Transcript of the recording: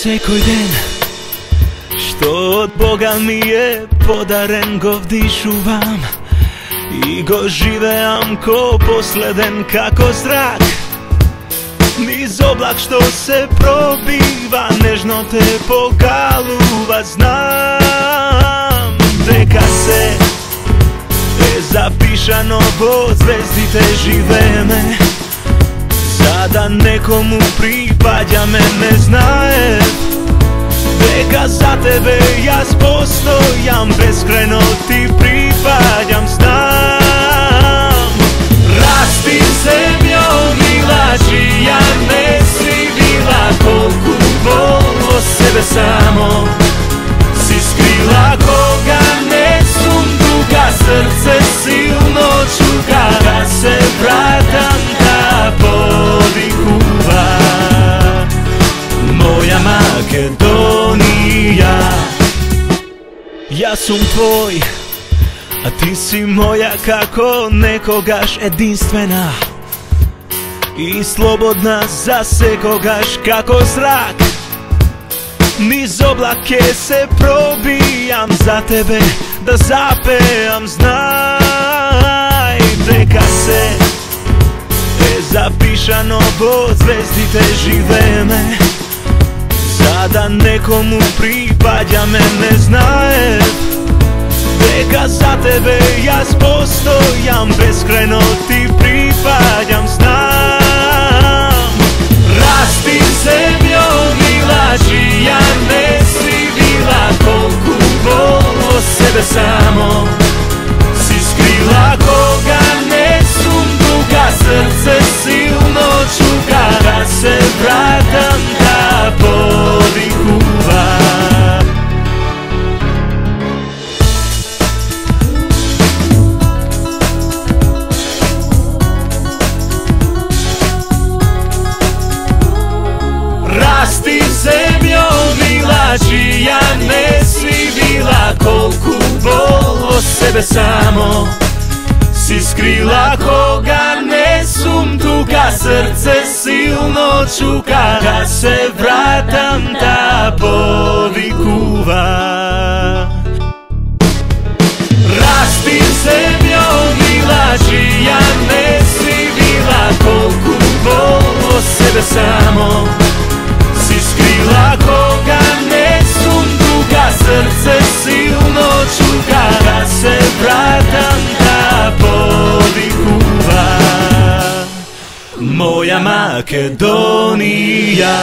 секој ден што од Бога ми е подарен го вдишувам и го живеам ко последен како зрак низ облак што се пробива, нежно те покалува. Знам дека се е запишано во звездите живееме, за да некому припаѓаме. Не знае дека за тебе јас постојам, бескрајно ти припаѓам. Знам расти земјо мила, чија не си била, колку бол во себе само си скрила. Кога не сум тука, срце силно чука да се вратам да повикува. Моја Македонија, јас сум твој, а ти си моја, како некогаш единствена и слободна за секогаш, како зрак низ облак ке се пробијам, за тебе да запеам. Знај дека се е запишано во звездите живееме, за да некому припаѓаме. Не знае дека за тебе јас постојам, бескрајно ти припаѓам. Знам расти земјо мила, чија не си била, колку бол во себе само си скрила. Кога не сум тука, срце силно чука да се вратам да повикува. Расти земјо мила, чија не си била, колку бол во себе само си скрила. Кога не сум тука, срце силно чука да се вратам да повикува. Расти земјо мила, чија не си била, колку бол во себе само си скрила. Кога не сум тука, срце силно чука да се вратам да повикува. Моја Македонија.